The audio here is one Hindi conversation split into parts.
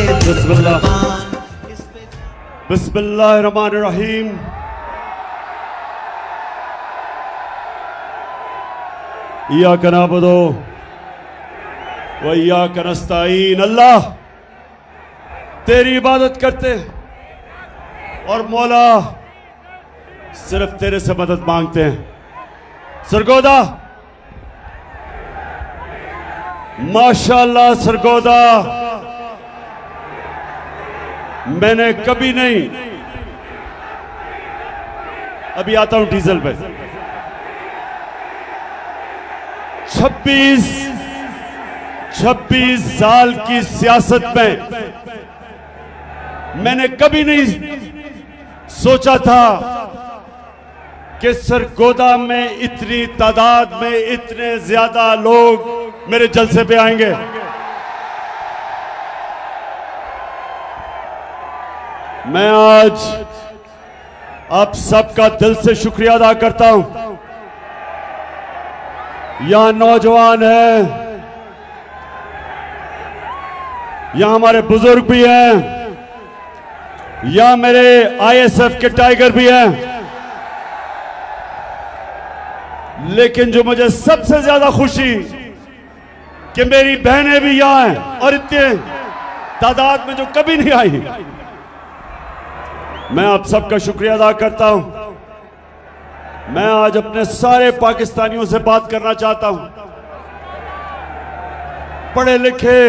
बिस्मिल्लाह बिस्मिल्लाहिर्रहमानिर्रहीम। इय्याका नअबुदु व इय्याका नस्तईन। अल्लाह तेरी इबादत करते और मौला सिर्फ तेरे से मदद मांगते हैं। सरगोदा माशाअल्लाह, सरगोदा मैंने कभी नहीं, अभी आता हूं डीजल पे, 26 साल की सियासत में मैंने कभी नहीं सोचा था कि सरगोदा में इतनी तादाद में इतने ज्यादा लोग मेरे जलसे पे आएंगे। मैं आज आप सबका दिल से शुक्रिया अदा करता हूं। यहां नौजवान हैं, यहां हमारे बुजुर्ग भी हैं, यहां मेरे आईएसएफ के टाइगर भी हैं। लेकिन जो मुझे सबसे ज्यादा खुशी कि मेरी बहनें भी यहां हैं और इतने तादाद में जो कभी नहीं आई। मैं आप सबका शुक्रिया अदा करता हूं। मैं आज अपने सारे पाकिस्तानियों से बात करना चाहता हूं। पढ़े लिखे,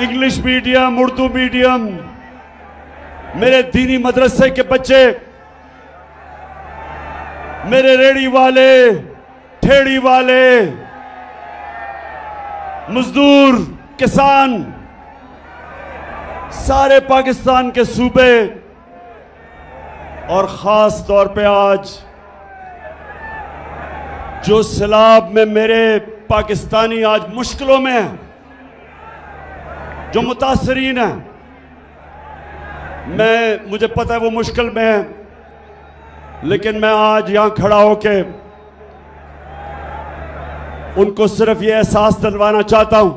इंग्लिश मीडियम, उर्दू मीडियम, मेरे दीनी मदरसे के बच्चे, मेरे रेड़ी वाले, ठेड़ी वाले, मजदूर, किसान, सारे पाकिस्तान के सूबे और खास तौर पे आज जो सैलाब में मेरे पाकिस्तानी आज मुश्किलों में हैं, जो मुतासरीन हैं, मुझे पता है वो मुश्किल में है, लेकिन मैं आज यहां खड़ा होके उनको सिर्फ ये एहसास दिलवाना चाहता हूं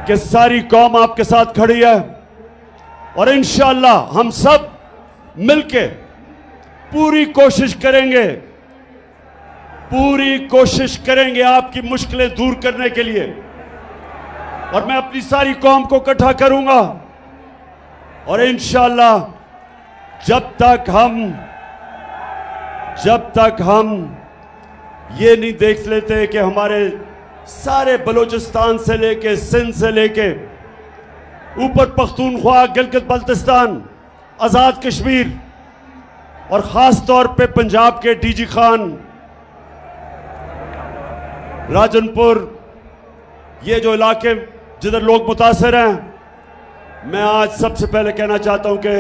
कि सारी कौम आपके साथ खड़ी है और इंशाअल्लाह हम सब मिलके पूरी कोशिश करेंगे आपकी मुश्किलें दूर करने के लिए। और मैं अपनी सारी कौम को इकट्ठा करूंगा और इंशाअल्लाह जब तक हम ये नहीं देख लेते कि हमारे सारे बलूचिस्तान से लेके सिंध से लेके ऊपर पख्तूनख्वा, गिलगित बल्तिस्तान, आज़ाद कश्मीर और ख़ास तौर पे पंजाब के डीजी खान, राजनपुर, ये जो इलाके जिधर लोग मुतासर हैं, मैं आज सबसे पहले कहना चाहता हूं कि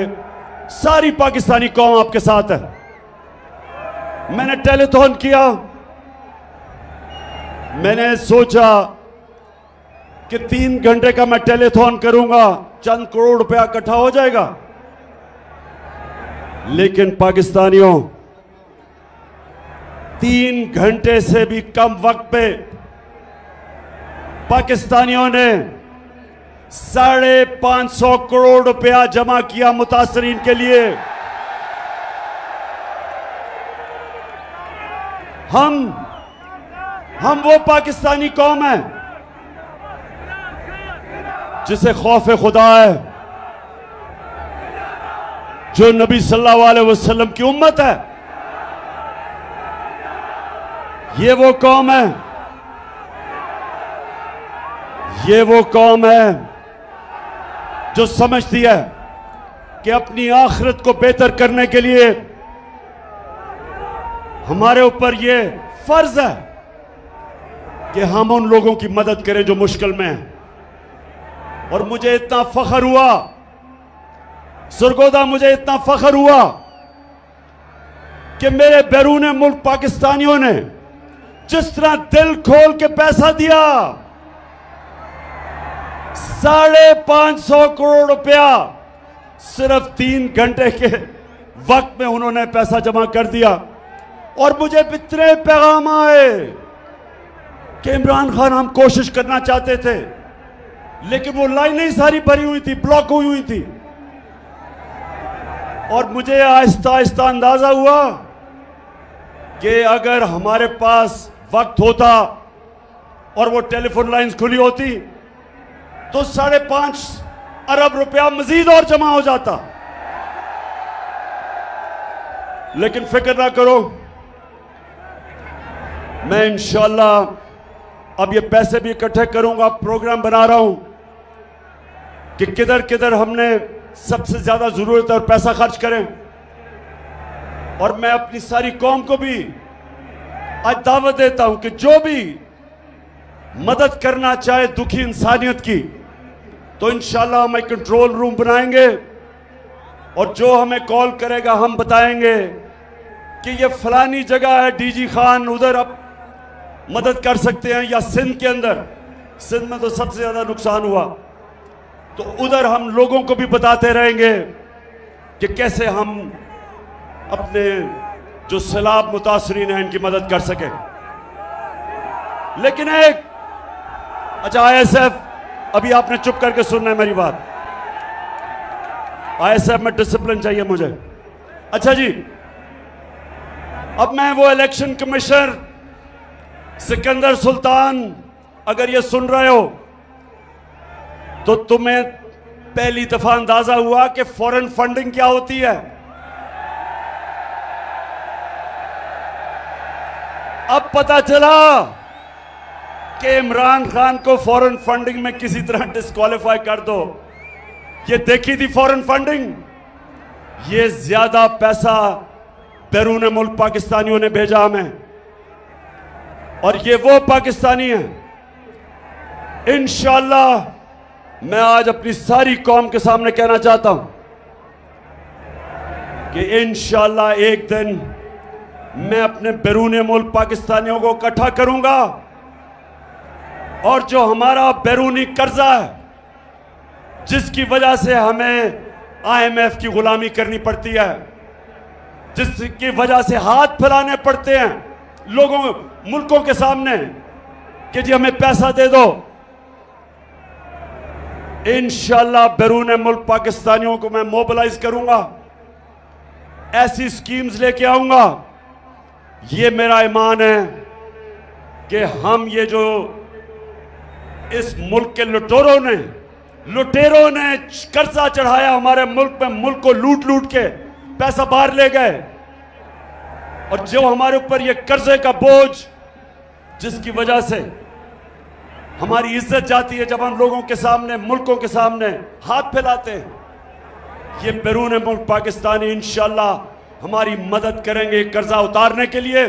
सारी पाकिस्तानी कौम आपके साथ है। मैंने टेलीथॉन किया, मैंने सोचा कि 3 घंटे का मैं टेलीथॉन करूंगा, चंद करोड़ रुपया इकट्ठा हो जाएगा। लेकिन पाकिस्तानियों, 3 घंटे से भी कम वक्त पे पाकिस्तानियों ने 550 करोड़ रुपया जमा किया मुतासरीन के लिए। हम वो पाकिस्तानी कौम है जिसे खौफ खुदा है, जो नबी सल्लल्लाहु अलैहि वसल्लम की उम्मत है। ये वो कौम है जो समझती है कि अपनी आखिरत को बेहतर करने के लिए हमारे ऊपर ये फर्ज है कि हम उन लोगों की मदद करें जो मुश्किल में हैं। और मुझे इतना फख्र हुआ सरगोदा, मुझे इतना फख्र हुआ कि मेरे बैरून मुल्क पाकिस्तानियों ने जिस तरह दिल खोल के पैसा दिया, 550 करोड़ रुपया सिर्फ 3 घंटे के वक्त में उन्होंने पैसा जमा कर दिया। और मुझे इतने पैगाम आए कि इमरान खान, हम कोशिश करना चाहते थे लेकिन वो लाइनें सारी भरी हुई थी, ब्लॉक हुई थी। और मुझे आहिस्ता आहिस्ता अंदाजा हुआ कि अगर हमारे पास वक्त होता और वो टेलीफोन लाइंस खुली होती तो 5.5 अरब रुपया मजीद और जमा हो जाता। लेकिन फिक्र ना करो, मैं इंशाअल्लाह अब ये पैसे भी इकट्ठे करूंगा। प्रोग्राम बना रहा हूं कि किधर किधर हमने सबसे ज्यादा जरूरत है और पैसा खर्च करें। और मैं अपनी सारी कौम को भी आज दावत देता हूं कि जो भी मदद करना चाहे दुखी इंसानियत की, तो इंशाल्लाह हम एक कंट्रोल रूम बनाएंगे और जो हमें कॉल करेगा हम बताएंगे कि ये फलानी जगह है, डीजी खान, उधर आप मदद कर सकते हैं। या सिंध के अंदर, सिंध में तो सबसे ज्यादा नुकसान हुआ, तो उधर हम लोगों को भी बताते रहेंगे कि कैसे हम अपने जो सैलाब मुतासरीन हैं इनकी मदद कर सके। लेकिन एक अच्छा आईएसएफ, अभी आपने चुप करके सुनना है मेरी बात। आईएसएफ में डिसिप्लिन चाहिए मुझे। अच्छा जी, अब मैं वो इलेक्शन कमिश्नर सिकंदर सुल्तान, अगर ये सुन रहे हो तो तुम्हें पहली दफा अंदाजा हुआ कि फॉरेन फंडिंग क्या होती है। अब पता चला कि इमरान खान को फॉरेन फंडिंग में किसी तरह डिस्क्वालीफाई कर दो। ये देखी थी फॉरेन फंडिंग, ये ज्यादा पैसा बैरून मुल्क पाकिस्तानियों ने भेजा हमें, और ये वो पाकिस्तानी हैं। इंशाअल्लाह मैं आज अपनी सारी कौम के सामने कहना चाहता हूं कि इंशाअल्लाह एक दिन मैं अपने बैरून मुल्क पाकिस्तानियों को इकट्ठा करूंगा, और जो हमारा बैरूनी कर्जा है जिसकी वजह से हमें आईएमएफ की गुलामी करनी पड़ती है, जिसकी वजह से हाथ फैलाने पड़ते हैं लोगों मुल्कों के सामने कि जी हमें पैसा दे दो, इंशाअल्लाह बैरून मुल्क पाकिस्तानियों को मैं मोबिलाइज करूंगा, ऐसी स्कीम्स लेके आऊंगा। ये मेरा ईमान है कि हम ये जो इस मुल्क के लुटेरों ने कर्जा चढ़ाया हमारे मुल्क में, मुल्क को लूट लूट के पैसा बाहर ले गए, और जो हमारे ऊपर ये कर्जे का बोझ जिसकी वजह से हमारी इज्जत जाती है जब हम लोगों के सामने, मुल्कों के सामने हाथ फैलाते हैं, ये बैरून मुल्क पाकिस्तानी इंशाअल्लाह हमारी मदद करेंगे कर्जा उतारने के लिए,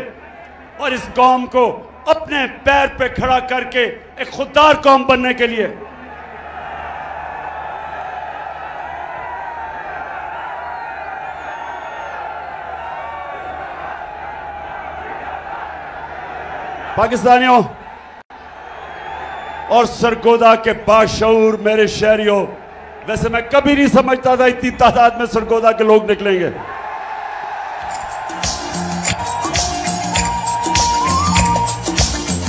और इस कौम को अपने पैर पे खड़ा करके एक खुददार कौम बनने के लिए। पाकिस्तानियों और सरगोदा के बाशऊर मेरे शहरियों, वैसे मैं कभी नहीं समझता था इतनी तादाद में सरगोदा के लोग निकलेंगे।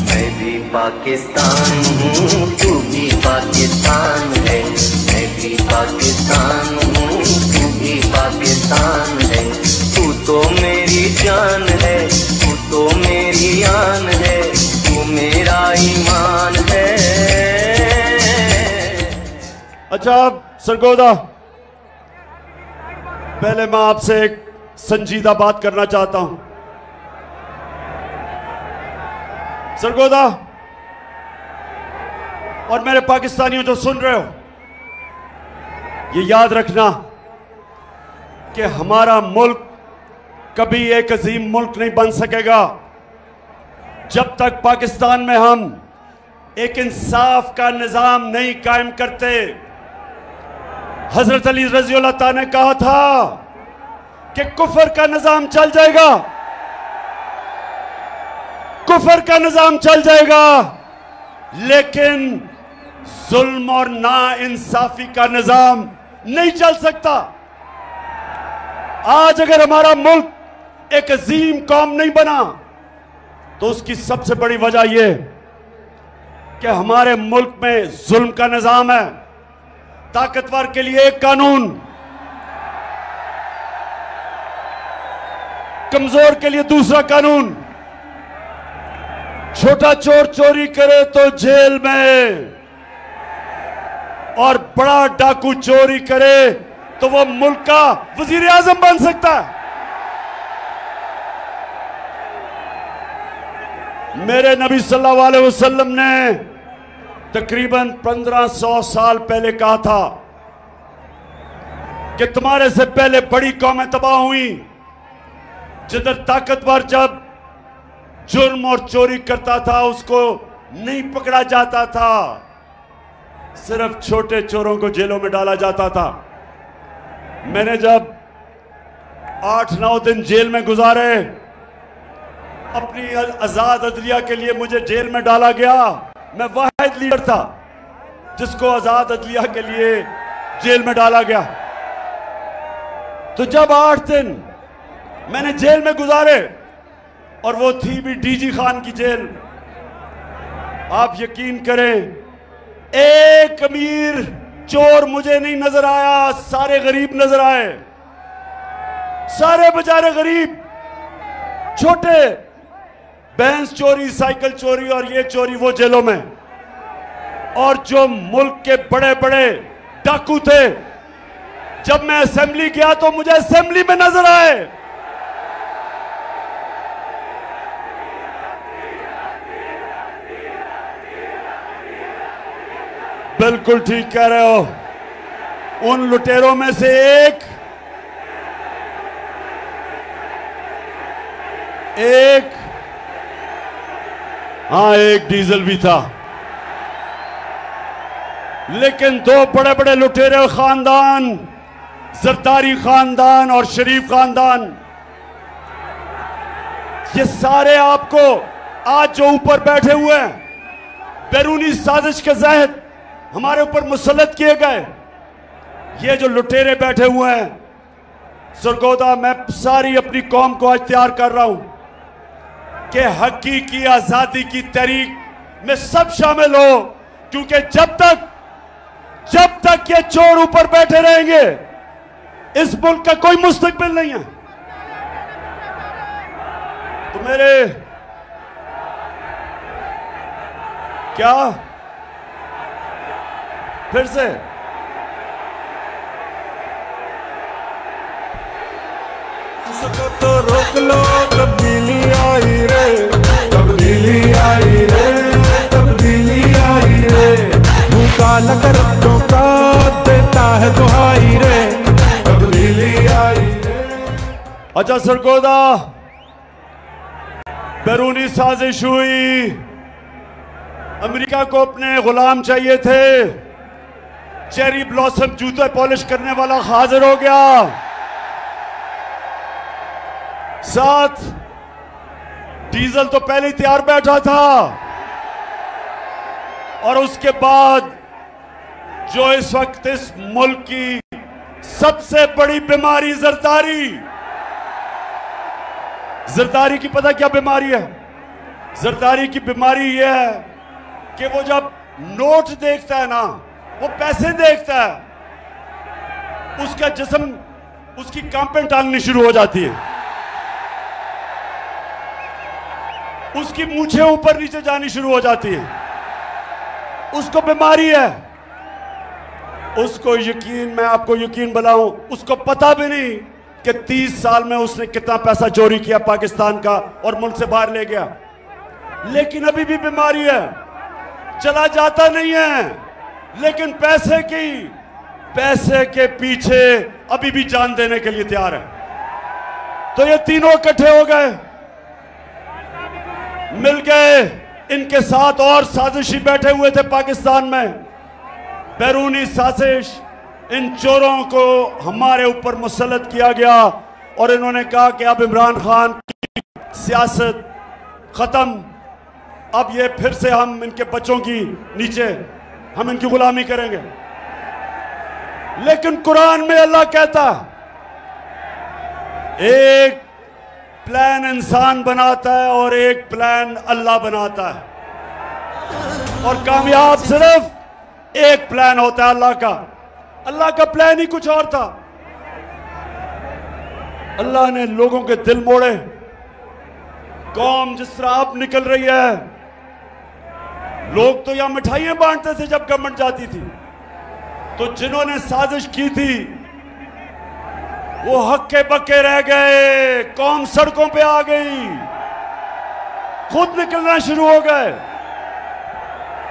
मैं भी पाकिस्तान हूँ, तू भी पाकिस्तान है, मैं भी पाकिस्तान हूँ, तू भी पाकिस्तान है। तू तो मेरी जान है, तू तो मेरी आन है, तू मेरा ईमान है। अच्छा सरगोदा, पहले मैं आपसे एक संजीदा बात करना चाहता हूं। सरगोदा और मेरे पाकिस्तानियों जो सुन रहे हो, ये याद रखना कि हमारा मुल्क कभी एक अजीम मुल्क नहीं बन सकेगा जब तक पाकिस्तान में हम एक इंसाफ का निजाम नहीं कायम करते। हजरत अली रज़ी अल्लाह ताला ने कहा था कि कुफर का निजाम चल जाएगा, कुफर का निजाम चल जाएगा, लेकिन जुल्म और ना इंसाफी का निजाम नहीं चल सकता। आज अगर हमारा मुल्क एक अजीम कौम नहीं बना तो उसकी सबसे बड़ी वजह यह कि हमारे मुल्क में जुल्म का निजाम है। ताकतवर के लिए एक कानून, कमजोर के लिए दूसरा कानून। छोटा चोर चोरी करे तो जेल में, और बड़ा डाकू चोरी करे तो वो मुल्क का वजीर आजम बन सकता है। मेरे नबी सल्लल्लाहु अलैहि वसल्लम ने तकरीबन 1500 साल पहले कहा था कि तुम्हारे से पहले बड़ी कौमें तबाह हुई, जिधर ताकतवर जब जुर्म और चोरी करता था उसको नहीं पकड़ा जाता था, सिर्फ छोटे चोरों को जेलों में डाला जाता था। मैंने जब 8-9 दिन जेल में गुजारे, अपनी आजाद अदलिया के लिए मुझे जेल में डाला गया। मैं वाहिद लीडर था जिसको आजाद अदलिया के लिए जेल में डाला गया। तो जब 8 दिन मैंने जेल में गुजारे, और वो थी भी डीजी खान की जेल, आप यकीन करें एक अमीर चोर मुझे नहीं नजर आया, सारे गरीब नजर आए। सारे बेचारे गरीब, छोटे, भैंस चोरी, साइकिल चोरी और ये चोरी वो जेलों में। और जो मुल्क के बड़े बड़े डाकू थे, जब मैं असेंबली गया तो मुझे असेंबली में नजर आए। बिल्कुल ठीक कह रहे हो। उन लुटेरों में से एक हाँ, एक डीजल भी था। लेकिन दो बड़े बड़े लुटेरे खानदान, जरदारी खानदान और शरीफ खानदान, ये सारे आपको आज जो ऊपर बैठे हुए हैं, बैरूनी साजिश के तहत हमारे ऊपर मुसल्लत किए गए, ये जो लुटेरे बैठे हुए हैं, सरगोदा, मैं सारी अपनी कौम को आज तैयार कर रहा हूं कि हकीकी आजादी की तहरीक में सब शामिल हो, क्योंकि जब तक ये चोर ऊपर बैठे रहेंगे, इस मुल्क का कोई मुस्तकबिल नहीं है। तो मेरे क्या फिर से उसको तो रोक लो, तब्दीली आई रे, तब्दीली आई रे, तब्दीली आई रे। भूखा लगर का देता है दुहाई रे, तब्दीली आई रे। अच्छा सरगोदा, बैरूनी साजिश हुई, अमेरिका को अपने गुलाम चाहिए थे, चेरी ब्लॉसम जूते पॉलिश करने वाला हाजिर हो गया, साथ डीजल तो पहले ही तैयार बैठा था, और उसके बाद जो इस वक्त इस मुल्क की सबसे बड़ी बीमारी जरदारी की पता क्या बीमारी है? जरदारी की बीमारी यह है कि वो जब नोट देखता है ना, वो पैसे देखता है, उसका जिस्म, उसकी कांपें टांगनी शुरू हो जाती है, उसकी मूछें ऊपर नीचे जानी शुरू हो जाती है। उसको बीमारी है। उसको यकीन, मैं आपको यकीन बनाऊं, उसको पता भी नहीं कि 30 साल में उसने कितना पैसा चोरी किया पाकिस्तान का और मुल्क से बाहर ले गया, लेकिन अभी भी बीमारी है, चला जाता नहीं है, लेकिन पैसे के पीछे अभी भी जान देने के लिए तैयार है। तो ये तीनों इकट्ठे हो गए, मिल गए, इनके साथ और साजिशी बैठे हुए थे पाकिस्तान में, बैरूनी साजिश। इन चोरों को हमारे ऊपर मुसल्लत किया गया और इन्होंने कहा कि अब इमरान खान की सियासत खत्म, अब ये फिर से हम इनके बच्चों की नीचे हम इनकी गुलामी करेंगे। लेकिन कुरान में अल्लाह कहता, एक प्लान इंसान बनाता है और एक प्लान अल्लाह बनाता है। और कामयाब सिर्फ एक प्लान होता है अल्लाह का। अल्लाह का प्लान ही कुछ और था। अल्लाह ने लोगों के दिल मोड़े। कौम जिस तरह अब निकल रही है, लोग तो यहां मिठाइयां बांटते थे जब गवर्नमेंट जाती थी, तो जिन्होंने साजिश की थी वो हक्के बक्के रह गए। कौम सड़कों पे आ गई, खुद निकलना शुरू हो गए।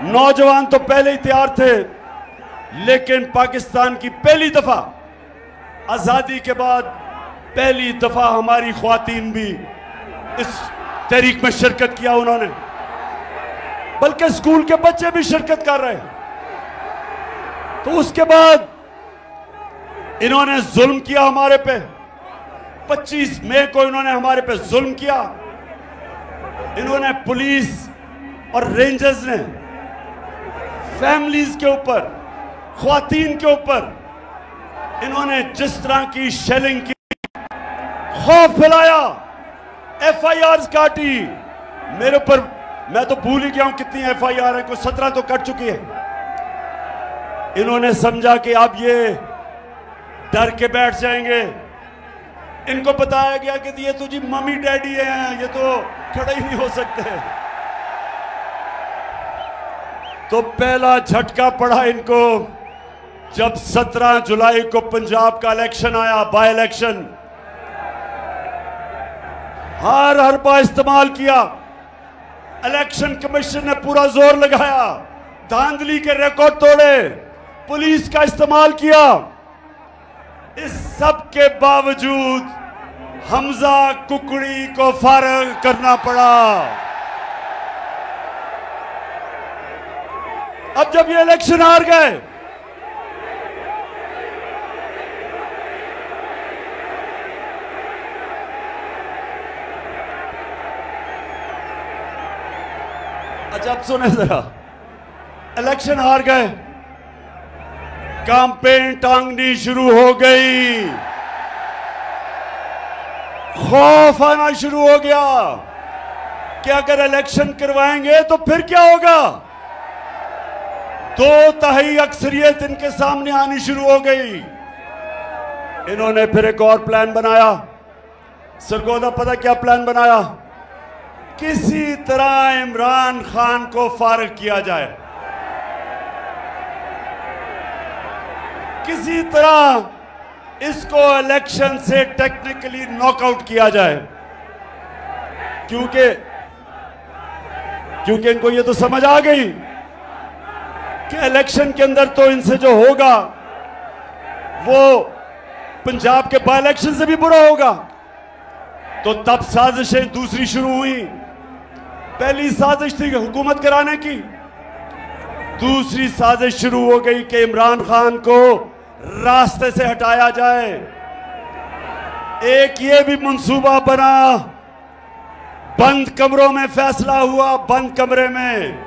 नौजवान तो पहले ही तैयार थे, लेकिन पाकिस्तान की पहली दफा आजादी के बाद पहली दफा हमारी ख्वातीन भी इस तहरीक में शिरकत किया उन्होंने, बल्कि स्कूल के बच्चे भी शिरकत कर रहे हैं। तो उसके बाद इन्होंने जुल्म किया हमारे पे। 25 मई को इन्होंने हमारे पे जुल्म किया। इन्होंने पुलिस और रेंजर्स ने फैमिलीज के ऊपर, ख्वातीन के ऊपर इन्होंने जिस तरह की शेलिंग की, खौफ फैलाया, FIRs काटी मेरे ऊपर। मैं तो भूल ही गया हूं कितनी FIR है, कोई 17 तो कट चुकी है। इन्होंने समझा कि अब ये डर के बैठ जाएंगे। इनको बताया गया कि ये तो जी मम्मी डैडी हैं, ये तो खड़े ही नहीं हो सकते। तो पहला झटका पड़ा इनको जब 17 जुलाई को पंजाब का इलेक्शन आया, बाय इलेक्शन। हर हरबा इस्तेमाल किया। इलेक्शन कमीशन ने पूरा जोर लगाया, धांधली के रिकॉर्ड तोड़े, पुलिस का इस्तेमाल किया। इस सब के बावजूद हमजा कुकड़ी को फारग करना पड़ा। अब जब ये इलेक्शन हार गए, अच्छा अब सुने जरा, इलेक्शन हार गए, कैंपेन टांगनी शुरू हो गई, खौफ आना शुरू हो गया कि अगर इलेक्शन करवाएंगे तो फिर क्या होगा। 2/3 अक्सरियत इनके सामने आनी शुरू हो गई। इन्होंने फिर एक और प्लान बनाया। सरगोदा पता क्या प्लान बनाया? किसी तरह इमरान खान को फारिग किया जाए, किसी तरह इसको इलेक्शन से टेक्निकली नॉकआउट किया जाए, क्योंकि इनको ये तो समझ आ गई कि इलेक्शन के अंदर तो इनसे जो होगा वो पंजाब के बाय इलेक्शन से भी बुरा होगा। तो तब साजिशें दूसरी शुरू हुई। पहली साजिश थी हुकूमत कराने की, दूसरी साजिश शुरू हो गई कि इमरान खान को रास्ते से हटाया जाए। एक ये भी मंसूबा बना, बंद कमरों में फैसला हुआ, बंद कमरे में,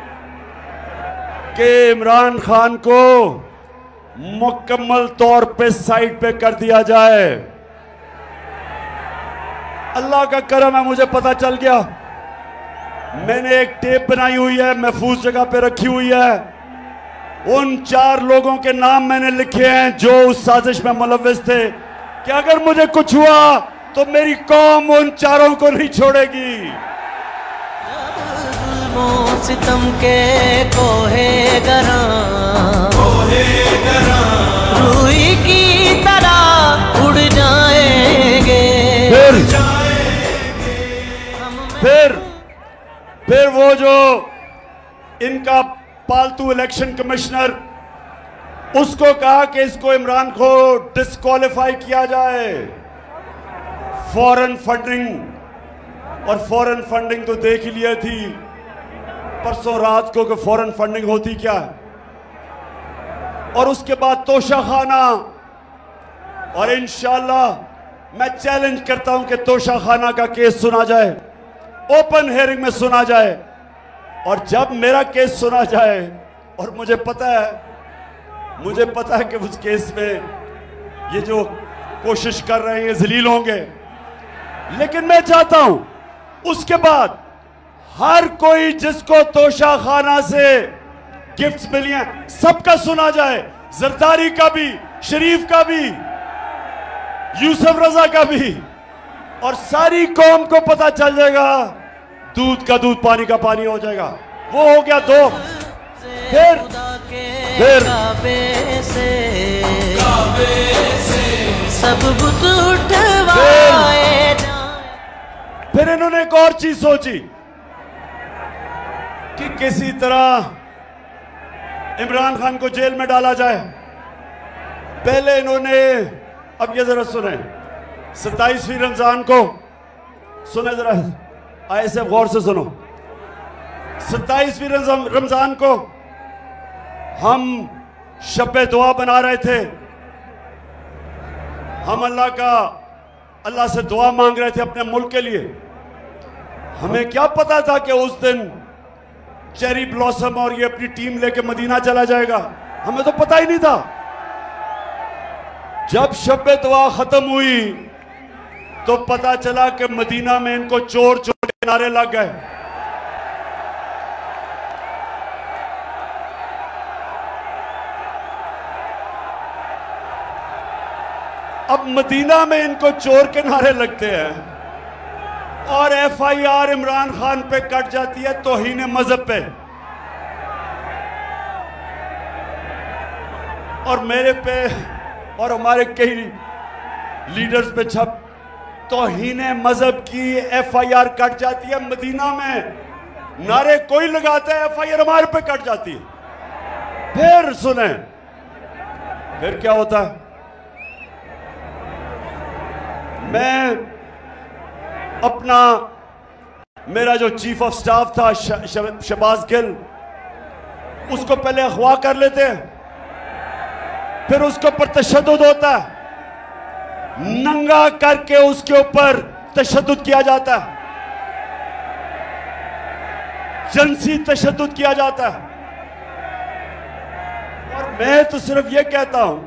कि इमरान खान को मुकम्मल तौर पे साइड पे कर दिया जाए। अल्लाह का करम है, मुझे पता चल गया। मैंने एक टेप बनाई हुई है, महफूज जगह पे रखी हुई है। उन 4 लोगों के नाम मैंने लिखे हैं जो उस साजिश में मुलव्विस थे, कि अगर मुझे कुछ हुआ तो मेरी कौम उन 4 को नहीं छोड़ेगी। सितम के कोहे गरा रूई की तरह उड़ जाएंगे। फिर वो जो इनका पालतू इलेक्शन कमिश्नर, उसको कहा कि इसको इमरान को डिस्क्वालीफाई किया जाए। फॉरेन फंडिंग, और फॉरेन फंडिंग तो देख ही लिया थी परसों रात को कि फॉरेन फंडिंग होती क्या है। और उसके बाद तोशाखाना, और इंशाल्लाह मैं चैलेंज करता हूं कि तोशाखाना का केस सुना जाए, ओपन हेयरिंग में सुना जाए। और जब मेरा केस सुना जाए, और मुझे पता है कि उस केस में ये जो कोशिश कर रहे हैं ये जलील होंगे, लेकिन मैं चाहता हूं उसके बाद हर कोई जिसको तोशाखाना से गिफ्ट्स मिली हैं, सबका सुना जाए, जरदारी का भी, शरीफ का भी, यूसुफ रजा का भी, और सारी कौम को पता चल जाएगा, दूध का दूध पानी का पानी हो जाएगा। वो हो गया दो। फिर सब बुत उठवाए जाए। फिर इन्होंने एक और चीज सोची कि किसी तरह इमरान खान को जेल में डाला जाए। पहले इन्होंने, अब ये जरा सुने, 27वीं रमजान को सुने, जरा ऐसे गौर से सुनो। 27वीं रमजान को हम शब दुआ बना रहे थे, हम अल्लाह से दुआ मांग रहे थे अपने मुल्क के लिए। हमें क्या पता था कि उस दिन चेरी ब्लॉसम और ये अपनी टीम लेके मदीना चला जाएगा, हमें तो पता ही नहीं था। जब शब दुआ खत्म हुई तो पता चला कि मदीना में इनको चोर चोर के नारे लग गए। अब मदीना में इनको चोर के नारे लगते हैं और FIR इमरान खान पे कट जाती है तौहीन मजहब पे, और मेरे पे और हमारे कई लीडर्स पे छप तौहीन मजहब की FIR कट जाती है। मदीना में नारे कोई लगाता है, FIR हमारे पे कट जाती है। फिर सुने, फिर क्या होता है। मैं अपना, मेरा जो चीफ ऑफ स्टाफ था शहबाज गिल, उसको पहले अगवा कर लेते हैं, फिर उसके ऊपर तशद्दुद होता है, नंगा करके उसके ऊपर तशद्दुद किया जाता है, जिनसी तशद्दुद किया जाता है। और मैं तो सिर्फ ये कहता हूं,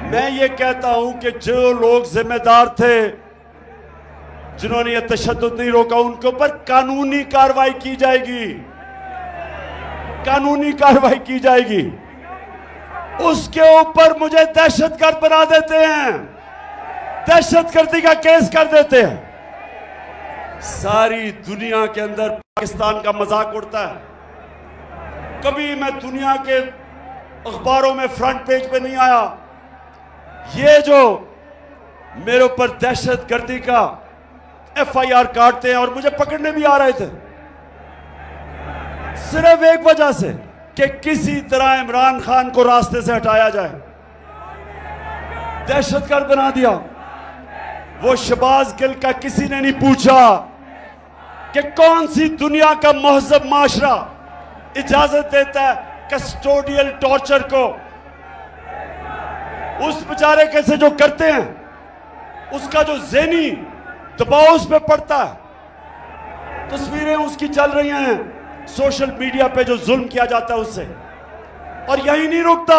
मैं ये कहता हूं कि जो लोग जिम्मेदार थे, जिन्होंने ये तशद्दुद नहीं रोका, उनके ऊपर कानूनी कार्रवाई की जाएगी, कानूनी कार्रवाई की जाएगी। उसके ऊपर मुझे दहशतगर्द बना देते हैं, दहशतगर्दी का केस कर देते हैं। सारी दुनिया के अंदर पाकिस्तान का मजाक उड़ता है। कभी मैं दुनिया के अखबारों में फ्रंट पेज पे नहीं आया। ये जो मेरे ऊपर दहशतगर्दी का FIR काटते हैं और मुझे पकड़ने भी आ रहे थे, सिर्फ एक वजह से कि किसी तरह इमरान खान को रास्ते से हटाया जाए, दहशतगर्द बना दिया। वो शहबाज गिल का किसी ने नहीं पूछा कि कौन सी दुनिया का महजब माशरा इजाजत देता है कस्टोडियल टॉर्चर को। उस बेचारे कैसे जो करते हैं, उसका जो ज़हनी दबाव उस पर पड़ता है। तस्वीरें उसकी चल रही हैं सोशल मीडिया पे, जो जुल्म किया जाता है उससे। और यही नहीं रुकता,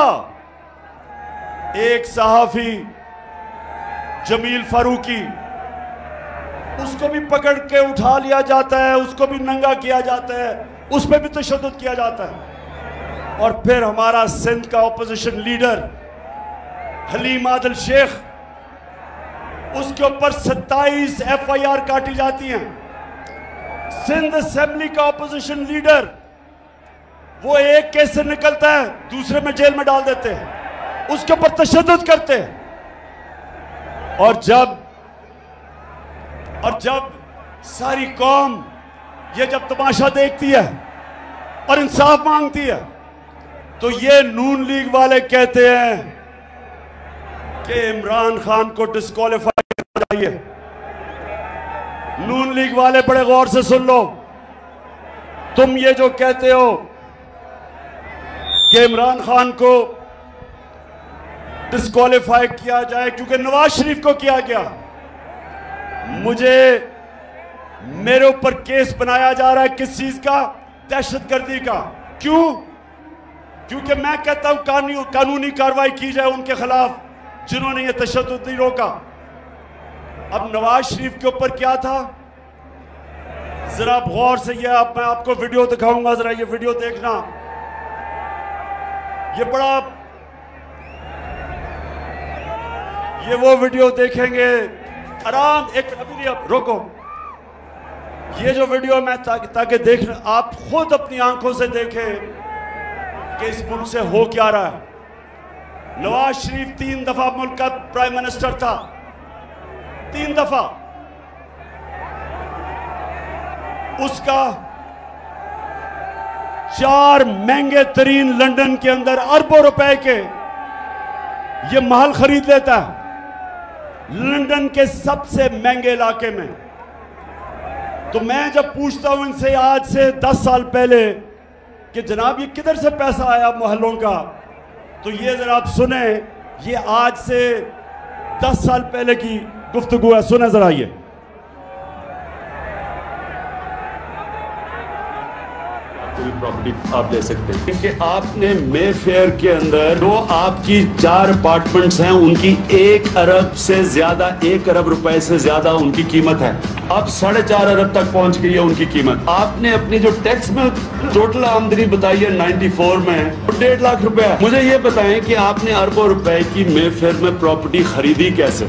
एक सहाफी जमील फारूकी, उसको भी पकड़ के उठा लिया जाता है, उसको भी नंगा किया जाता है, उस पर भी तशद्दुद किया जाता है। और फिर हमारा सिंध का ऑपोजिशन लीडर हलीम आदिल शेख, उसके ऊपर 27 FIR काटी जाती हैं। सिंध असेंबली का ऑपोजिशन लीडर, वो एक केस से निकलता है दूसरे में जेल में डाल देते हैं, उसके ऊपर तशद्दुद करते हैं। और जब सारी कौम ये जब तमाशा देखती है और इंसाफ मांगती है, तो ये नून लीग वाले कहते हैं कि इमरान खान को डिस्क्वालीफाई करना चाहिए। नून लीग वाले बड़े गौर से सुन लो, तुम ये जो कहते हो कि इमरान खान को डिस्क्वालीफाई किया जाए क्योंकि नवाज शरीफ को किया गया, मेरे ऊपर केस बनाया जा रहा है किस चीज का? दहशतगर्दी का। क्यों? क्योंकि मैं कहता हूं कानूनी कार्रवाई की जाए उनके खिलाफ जिन्होंने ये तशद्दुद नहीं रोका। अब नवाज शरीफ के ऊपर क्या था, जरा गौर से, ये मैं आपको वीडियो दिखाऊंगा, जरा ये वीडियो देखना। ये वो वीडियो देखेंगे आराम, एक अभी नहीं, अब रोको। ये जो वीडियो मैं ताकि देख आप खुद अपनी आंखों से देखें कि इस मुल्क से हो क्या रहा है। नवाज शरीफ 3 दफा मुल्क का प्राइम मिनिस्टर था, 3 दफा। उसका 4 महंगे तरीन लंदन के अंदर अरबों रुपए के ये महल खरीद लेता है, लंदन के सबसे महंगे इलाके में। तो मैं जब पूछता हूं इनसे आज से 10 साल पहले कि जनाब ये किधर से पैसा आया महलों का, तो ये जरा आप सुने, ये आज से 10 साल पहले की गुफ्तगू है, सुने जरा ये। प्रॉपर्टी आप ले सकते हैं क्योंकि आपने मे फेयर के अंदर जो आपकी 4 अपार्टमेंट्स हैं उनकी 1 अरब से ज्यादा, 1 अरब रुपए से ज्यादा उनकी कीमत है। अब 4.5 अरब तक पहुंच गई है उनकी कीमत। आपने अपनी जो टैक्स में टोटल आमदनी बताई है 94 में 1.5 लाख रुपए। मुझे ये बताएं कि आपने अरबों रुपए की मे फेयर में प्रॉपर्टी खरीदी कैसे?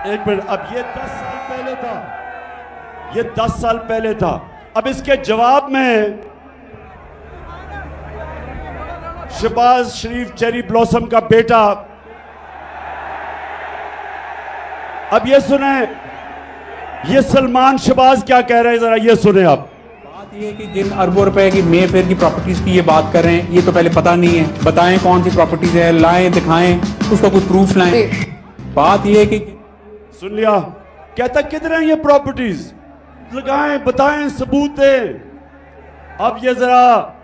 एक मिनट, अब ये 10 साल पहले था, ये 10 साल पहले था। अब इसके जवाब में शहबाज शरीफ चेरी ब्लॉसम का बेटा, अब ये सुने, ये सलमान शहबाज क्या कह रहे हैं, जरा ये सुने आप। बात ये कि जिन अरबों रुपए की मे फेयर की प्रॉपर्टीज की ये बात कर रहे हैं, ये तो पहले पता नहीं है। बताएं कौन सी प्रॉपर्टीज है, लाएं, दिखाएं, उसका कुछ प्रूफ लाएं। बात ये है कि सुन लिया, कहता किधर है ये प्रॉपर्टीज, लगाएं, बताएं, सबूत दें। अब ये जरा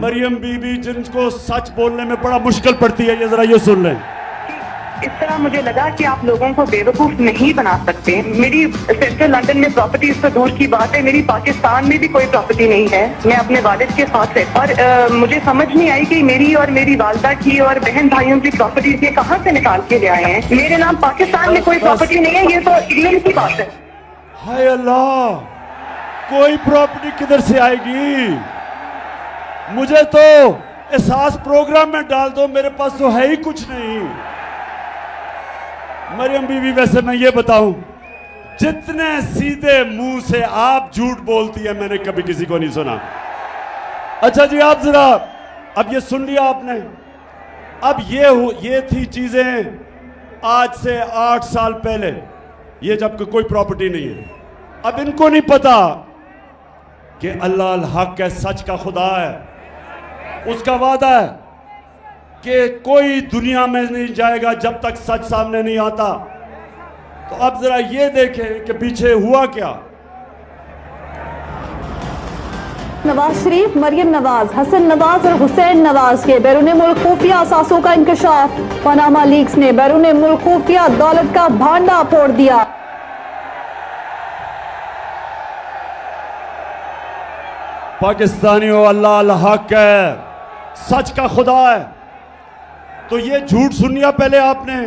मरियम बीबी जिनको सच बोलने में बड़ा मुश्किल पड़ती है, ये जरा ये सुन लें। इस तरह मुझे लगा कि आप लोगों को बेवकूफ नहीं बना सकते। मेरी सेंट्रल लंदन में प्रॉपर्टीज तो दूर की बात है, मेरी पाकिस्तान में भी कोई प्रॉपर्टी नहीं है। मैं अपने वालिद के साथ है और मुझे समझ नहीं आई कि मेरी और मेरी वालदा की और बहन भाइयों की प्रॉपर्टीज ये कहाँ से निकाल के ले आए हैं। मेरे नाम पाकिस्तान में कोई प्रॉपर्टी नहीं है, ये तो इंग्लैंड की बात है। हाय अल्लाह, कोई प्रॉपर्टी किधर से आएगी? मुझे तो एहसास प्रोग्राम में डाल दो, मेरे पास तो है ही कुछ नहीं। मरियम बीवी, वैसे मैं ये बताऊं, जितने सीधे मुंह से आप झूठ बोलती है मैंने कभी किसी को नहीं सुना। अच्छा जी, आप जरा अब ये सुन लिया आपने। अब ये थी चीजें आज से 8 साल पहले, ये जब कोई प्रॉपर्टी नहीं है। अब इनको नहीं पता कि अल्लाह अल हक है, सच का खुदा है, उसका वादा है कि कोई दुनिया में नहीं जाएगा जब तक सच सामने नहीं आता। तो अब जरा ये देखें कि पीछे हुआ क्या। नवाज शरीफ, मरियम नवाज, हसन नवाज और हुसैन नवाज के बैरून मुल्क खुफिया असासों का इंकशाफ। पनामा लीक्स ने बैरून मुल्क खुफिया दौलत का भांडा फोड़ दिया। पाकिस्तानियों, अल्लाह अल हक है, सच का खुदा है। तो ये झूठ सुन लिया पहले आपने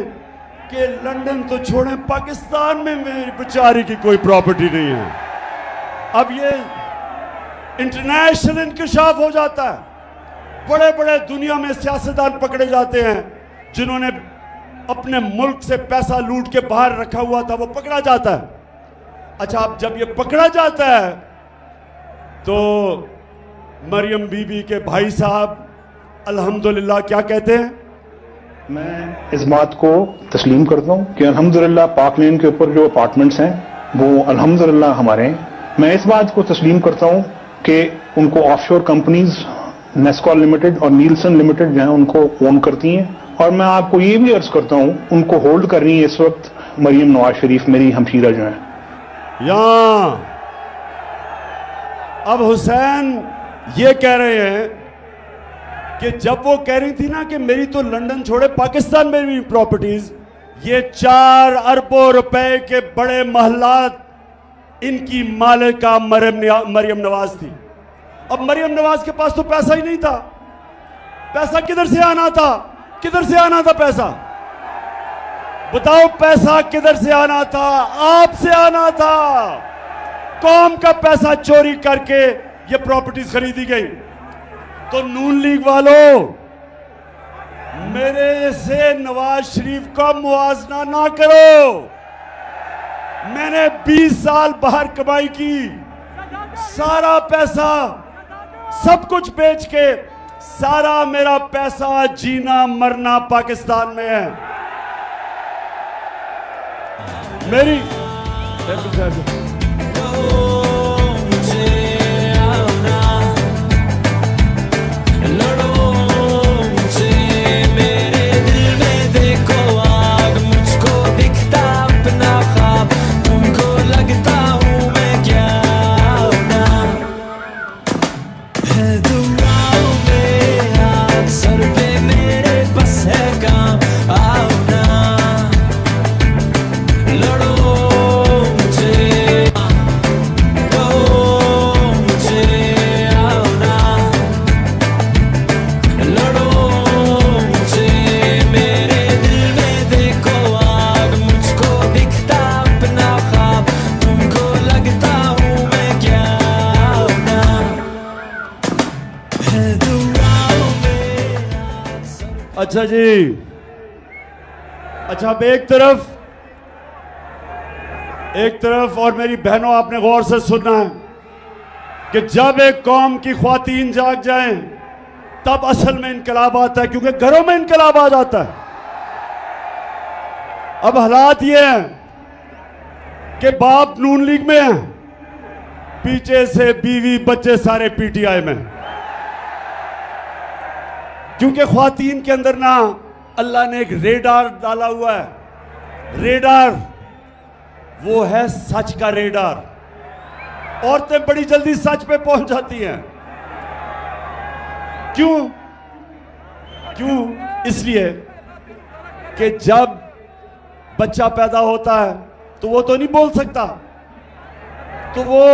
कि लंदन तो छोड़ें, पाकिस्तान में मेरी बेचारी की कोई प्रॉपर्टी नहीं है। अब ये इंटरनेशनल इंकशाफ हो जाता है। बड़े बड़े दुनिया में सियासतदान पकड़े जाते हैं जिन्होंने अपने मुल्क से पैसा लूट के बाहर रखा हुआ था, वो पकड़ा जाता है। अच्छा, अब जब ये पकड़ा जाता है तो मरियम बीबी के भाई साहब अल्हम्दुलिल्लाह क्या कहते हैं? मैं इस बात को तस्लीम करता हूँ कि अल्हम्दुलिल्लाह पाक लेन के ऊपर जो अपार्टमेंट्स हैं वो अल्हम्दुलिल्लाह हमारे हैं। मैं इस बात को तस्लीम करता हूँ कि उनको ऑफशोर कंपनीज नेस्कॉल लिमिटेड और नीलसन लिमिटेड जो है उनको ओन करती हैं। और मैं आपको ये भी अर्ज करता हूँ उनको होल्ड कर रही है इस वक्त मरियम नवाज शरीफ, मेरी हमशीरा जो है। यहाँ अब हुसैन ये कह रहे हैं कि जब वो कह रही थी ना कि मेरी तो लंदन छोड़े पाकिस्तान में भी प्रॉपर्टीज, ये 4 अरबों रुपए के बड़े महलात इनकी मालिका मरियम नवाज थी। अब मरियम नवाज के पास तो पैसा ही नहीं था। पैसा किधर से आना था? किधर से आना था पैसा? बताओ, पैसा किधर से आना था? आपसे आना था। कौम का पैसा चोरी करके ये प्रॉपर्टीज खरीदी गई। तो नून लीग वालों, मेरे से नवाज शरीफ का मुआवजा ना करो। मैंने 20 साल बाहर कमाई की, सारा पैसा सब कुछ बेच के, सारा मेरा पैसा जीना मरना पाकिस्तान में है। मेरी अच्छा जी, अच्छा अब एक तरफ और मेरी बहनों, आपने गौर से सुनना है कि जब एक कौम की ख्वातीन जाग जाएं तब असल में इनकलाब आता है, क्योंकि घरों में इनकलाब आ जाता है। अब हालात ये हैं कि बाप नून लीग में है, पीछे से बीवी बच्चे सारे पीटीआई में, क्योंकि ख्वातीन के अंदर ना अल्लाह ने एक रेडार डाला हुआ है। रेडार वो है सच का रेडार। औरतें बड़ी जल्दी सच पे पहुंच जाती हैं। क्यों? इसलिए कि जब बच्चा पैदा होता है तो वो तो नहीं बोल सकता, तो वो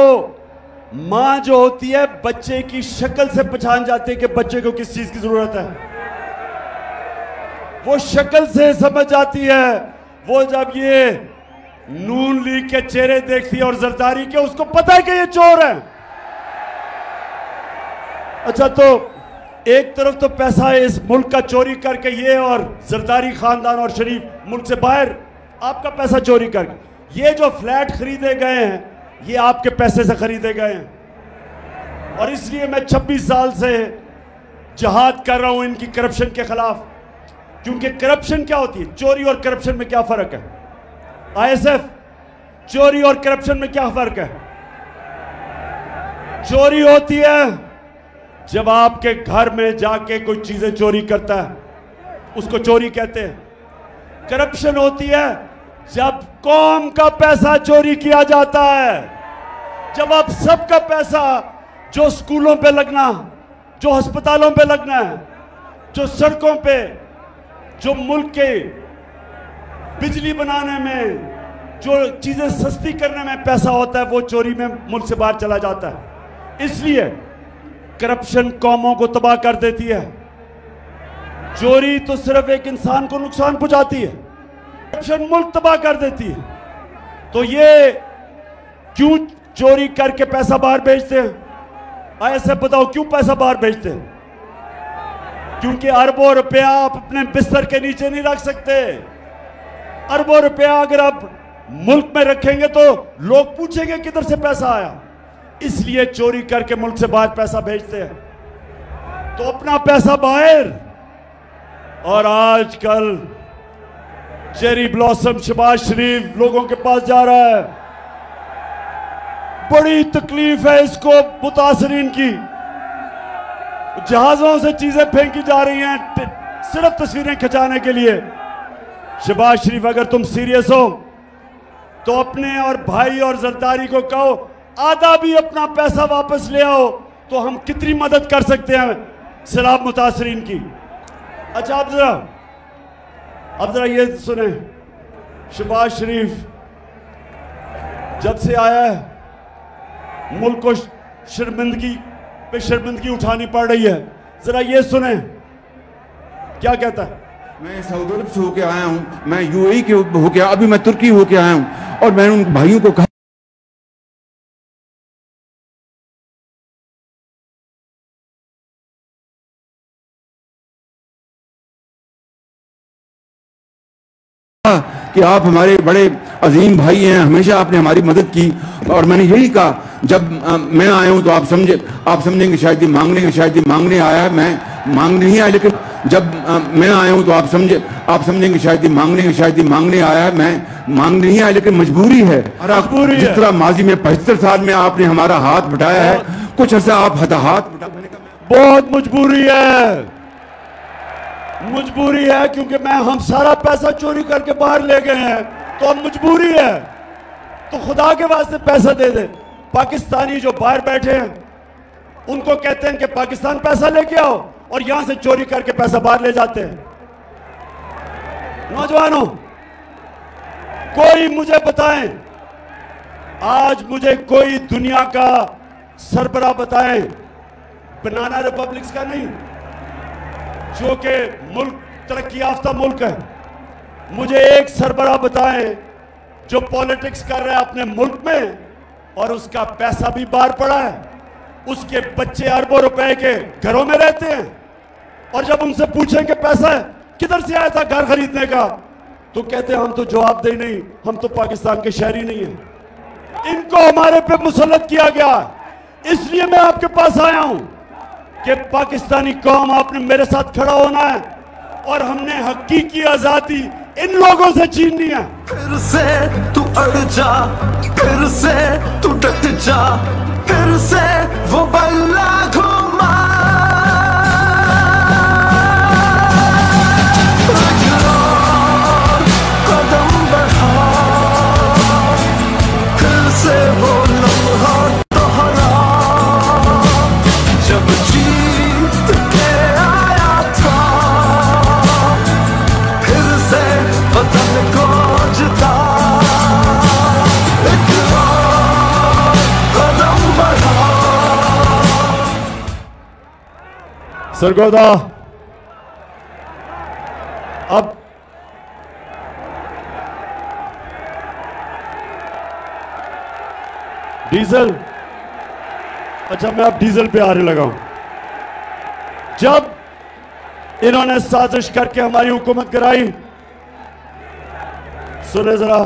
मां जो होती है बच्चे की शक्ल से पहचान जाती है कि बच्चे को किस चीज की जरूरत है। वो शक्ल से समझ जाती है। वो जब ये नून लीग के चेहरे देखती है और जरदारी के, उसको पता है कि ये चोर है। अच्छा, तो एक तरफ तो पैसा है इस मुल्क का चोरी करके ये, और जरदारी खानदान और शरीफ मुल्क से बाहर आपका पैसा चोरी करके, ये जो फ्लैट खरीदे गए हैं ये आपके पैसे से खरीदे गए हैं। और इसलिए मैं 26 साल से जहाद कर रहा हूं इनकी करप्शन के खिलाफ। क्योंकि करप्शन क्या होती है, चोरी और करप्शन में क्या फर्क है? आईएसएफ, चोरी और करप्शन में क्या फर्क है? चोरी होती है जब आपके घर में जाके कोई चीजें चोरी करता है, उसको चोरी कहते हैं। करप्शन होती है जब कौम का पैसा चोरी किया जाता है, जब आप सबका पैसा जो स्कूलों पे लगना, जो अस्पतालों पे लगना है, जो सड़कों पे, जो मुल्क के बिजली बनाने में, जो चीजें सस्ती करने में पैसा होता है, वो चोरी में मुल्क से बाहर चला जाता है। इसलिए करप्शन कौमों को तबाह कर देती है। चोरी तो सिर्फ एक इंसान को नुकसान पहुंचाती है, करप्शन मुल्क तबाह कर देती है। तो ये क्यों चोरी करके पैसा बाहर भेजते हैं? ऐसे बताओ क्यों पैसा बाहर भेजते हैं? क्योंकि अरबों रुपया आप अपने बिस्तर के नीचे नहीं रख सकते। अरबों रुपया अगर आप मुल्क में रखेंगे तो लोग पूछेंगे किधर से पैसा आया। इसलिए चोरी करके मुल्क से बाहर पैसा भेजते हैं। तो अपना पैसा बाहर, और आजकल चेरी ब्लॉसम शहबाज शरीफ लोगों के पास जा रहा है। बड़ी तकलीफ है इसको मुतासरीन की। जहाजों से चीजें फेंकी जा रही हैं सिर्फ तस्वीरें खिंचाने के लिए। शहबाज शरीफ, अगर तुम सीरियस हो तो अपने और भाई और जरदारी को कहो आधा भी अपना पैसा वापस ले आओ, तो हम कितनी मदद कर सकते हैं सैलाब मुतासरीन की। अच्छा, अब जरा ये सुने, शहबाज शरीफ जब से आया है मुल्क को शर्मिंदगी पे शर्मिंदगी उठानी पड़ रही है। जरा ये सुने क्या कहता है। मैं सऊदी अरब से होके आया हूँ, मैं यूएई के होके, अभी मैं तुर्की होके आया हूँ, और मैंने उन भाइयों को कहा कि आप हमारे बड़े अजीम भाई हैं, हमेशा आपने हमारी मदद की। और मैंने यही कहा, जब मैं आया हूं तो आप समझेंगे शायद ये मांगने आया है, मैं मांगने नहीं आया, लेकिन जब मैं आया हूं तो आप समझेंगे शायद ये मांगने आया है, मैं मांगने नहीं आया, लेकिन मजबूरी है। जिस तरह माजी में 75 साल में आपने हमारा हाथ बटाया है, कुछ अर्सा आप हाथ बहुत मजबूरी है क्योंकि हम सारा पैसा चोरी करके बाहर ले गए हैं, तो अब मजबूरी है। तो खुदा के वास्ते पैसा दे दे। पाकिस्तानी जो बाहर बैठे हैं उनको कहते हैं कि पाकिस्तान पैसा लेके आओ, और यहां से चोरी करके पैसा बाहर ले जाते हैं। नौजवानों, कोई मुझे बताएं, आज मुझे कोई दुनिया का सरबराह बताएं, बनाना रिपब्लिक्स का नहीं, जो कि मुल्क तरक्की याफ्ता मुल्क है, मुझे एक सरबराह बताएं जो पॉलिटिक्स कर रहा है अपने मुल्क में और उसका पैसा भी बाहर पड़ा है, उसके बच्चे अरबों रुपए के घरों में रहते हैं, और जब उनसे पूछें कि पैसा किधर से आया था घर खरीदने का, तो कहते हैं हम तो जवाबदेही नहीं, हम तो पाकिस्तान के शहरी नहीं हैं। इनको हमारे पे मुसल्लत किया गया, इसलिए मैं आपके पास आया हूं कि पाकिस्तानी कौम, आपने मेरे साथ खड़ा होना है और हमने हकीकी आजादी इन लोगों से छीननी है। फिर से तू अड़ जा, फिर से तू डट जा, फिर से वो बल्ला घुमा, कदम बढ़ा, फिर से वो लम्हा दोहरा, जब जीत के आया था, फिर से वतन को जिता, एक और कदम बढ़ा। सरगोदा, अब डीजल, अच्छा मैं अब डीजल पे आने लगा हूं। जब इन्होंने साजिश करके हमारी हुकूमत गिराई, सुने जरा,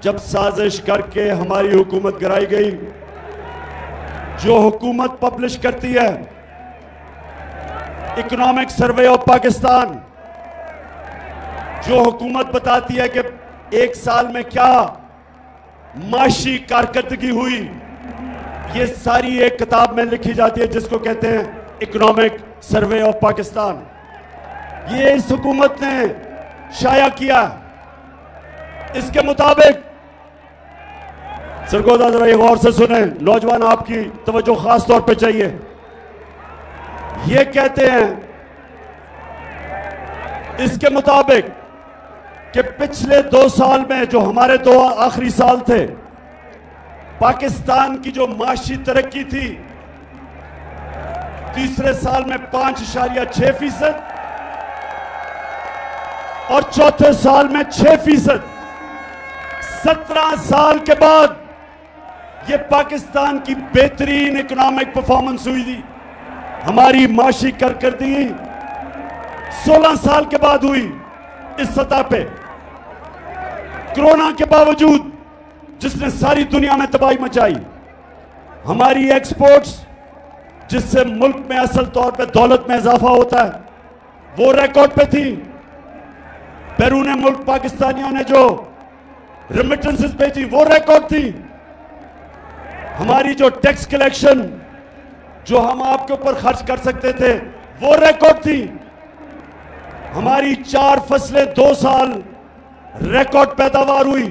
जब साजिश करके हमारी हुकूमत गिराई गई, जो हुकूमत पब्लिश करती है इकोनॉमिक सर्वे ऑफ पाकिस्तान, जो हुकूमत बताती है कि एक साल में क्या माशी कारकर्दगी हुई, ये सारी एक किताब में लिखी जाती है जिसको कहते हैं इकोनॉमिक सर्वे ऑफ पाकिस्तान। ये इस हुकूमत ने शाया किया। इसके मुताबिक, सरगोदा जरा गौर से सुने, नौजवान आपकी तवज्जो खास तौर पे चाहिए। ये कहते हैं इसके मुताबिक कि पिछले 2 साल में, जो हमारे 2 आखिरी साल थे, पाकिस्तान की जो माशी तरक्की थी, तीसरे साल में 5.6% और चौथे साल में 6%। 17 साल के बाद ये पाकिस्तान की बेहतरीन इकोनॉमिक परफॉर्मेंस हुई थी। हमारी माशी कारकर्दगी 16 साल के बाद हुई इस सतह पे। कोरोना के बावजूद, जिसने सारी दुनिया में तबाही मचाई, हमारी एक्सपोर्ट्स, जिससे मुल्क में असल तौर पे दौलत में इजाफा होता है, वो रिकॉर्ड पे थी। बैरून मुल्क पाकिस्तानियों ने जो रेमिटेंसेस भेजी, वो रिकॉर्ड थी। हमारी जो टैक्स कलेक्शन, जो हम आपके ऊपर खर्च कर सकते थे, वो रिकॉर्ड थी। हमारी 4 फसलें 2 साल रिकॉर्ड पैदावार हुई।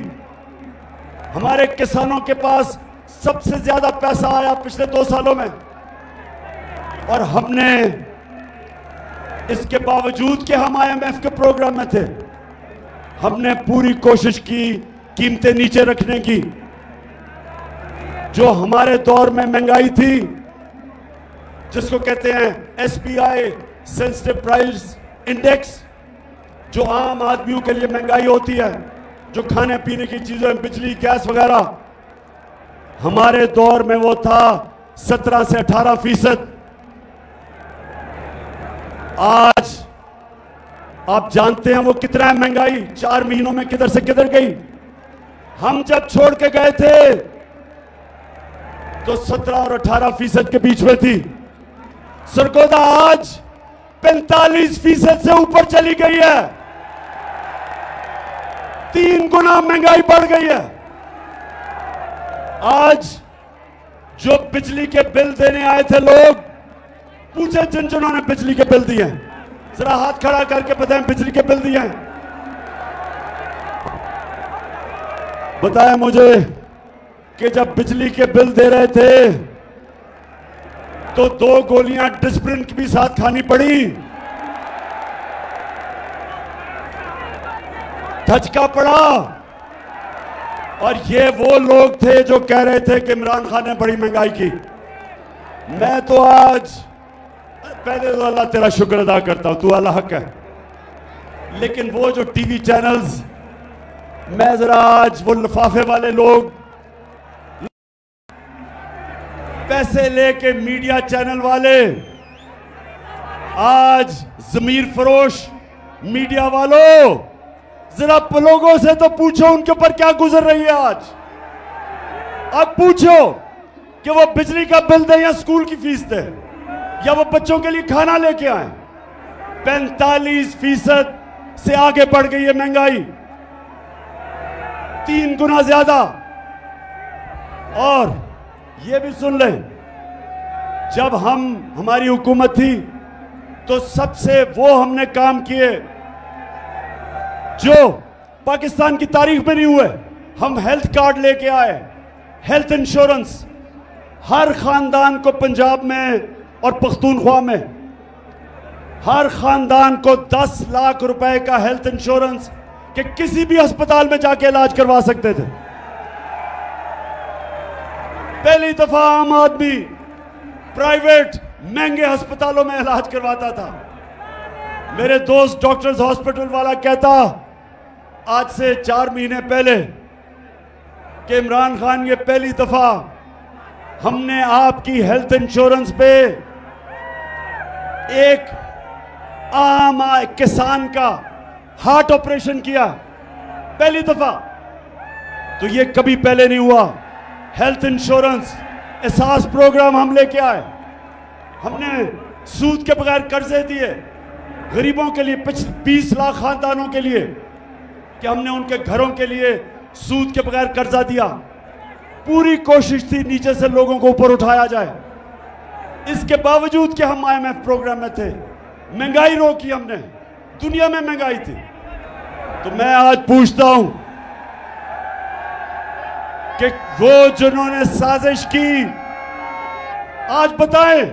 हमारे किसानों के पास सबसे ज्यादा पैसा आया पिछले 2 सालों में, और हमने, इसके बावजूद कि हम IMF के प्रोग्राम में थे, हमने पूरी कोशिश की कीमतें नीचे रखने की। जो हमारे दौर में महंगाई थी, जिसको कहते हैं SPI, सेंसिटिव प्राइस इंडेक्स, जो आम आदमियों के लिए महंगाई होती है, जो खाने पीने की चीजें, बिजली, गैस वगैरह, हमारे दौर में वो था 17 से 18%। आप जानते हैं वो कितना है महंगाई, 4 महीनों में किधर से किधर गई। हम जब छोड़ के गए थे तो 17 और 18% के बीच में थी। सरगोदा आज 45% से ऊपर चली गई है। 3 गुना महंगाई बढ़ गई है। आज जो बिजली के बिल देने आए थे लोग, पूछे जिन जिन्होंने बिजली के बिल दिए, जरा हाथ खड़ा करके बताएं बिजली के बिल दिए। बताया मुझे कि जब बिजली के बिल दे रहे थे तो 2 गोलियां डिस्प्रिन की भी साथ खानी पड़ी। धचका पड़ा। और ये वो लोग थे जो कह रहे थे कि इमरान खान ने बड़ी महंगाई की। मैं तो आज पहले तो अल्लाह तेरा शुक्र अदा करता हूं, तू अल्लाह हक है। लेकिन वो जो टीवी चैनल्स, मैं जरा आज वो लिफाफे वाले लोग, पैसे लेके मीडिया चैनल वाले, आज जमीर फरोश मीडिया वालों, जरा लोगों से तो पूछो उनके ऊपर क्या गुजर रही है आज। अब पूछो कि वो बिजली का बिल दे या स्कूल की फीस दे या वो बच्चों के लिए खाना लेके आए। 45% से आगे बढ़ गई है महंगाई, 3 गुना ज्यादा। और ये भी सुन लें, जब हमारी हुकूमत थी तो सबसे वो हमने काम किए जो पाकिस्तान की तारीख में नहीं हुए। हम हेल्थ कार्ड लेके आए, हेल्थ इंश्योरेंस हर खानदान को, पंजाब में और पख्तूनख्वा में हर खानदान को 10 लाख रुपए का हेल्थ इंश्योरेंस कि किसी भी अस्पताल में जाके इलाज करवा सकते थे। पहली दफा आम आदमी प्राइवेट महंगे अस्पतालों में इलाज करवाता था। मेरे दोस्त डॉक्टर्स हॉस्पिटल वाला कहता आज से 4 महीने पहले कि इमरान खान, ये पहली दफा हमने आपकी हेल्थ इंश्योरेंस पे एक आम किसान का हार्ट ऑपरेशन किया, पहली दफा। तो ये कभी पहले नहीं हुआ। हेल्थ इंश्योरेंस एहसास प्रोग्राम हम लेके आए। हमने सूद के बगैर कर्जे दिए गरीबों के लिए, 20 लाख खानदानों के लिए, कि हमने उनके घरों के लिए सूद के बगैर कर्जा दिया। पूरी कोशिश थी नीचे से लोगों को ऊपर उठाया जाए। इसके बावजूद कि हम IMF प्रोग्राम में थे, महंगाई रोकी हमने, दुनिया में महंगाई थी। तो मैं आज पूछता हूं कि वो जिन्होंने साजिश की, आज बताएं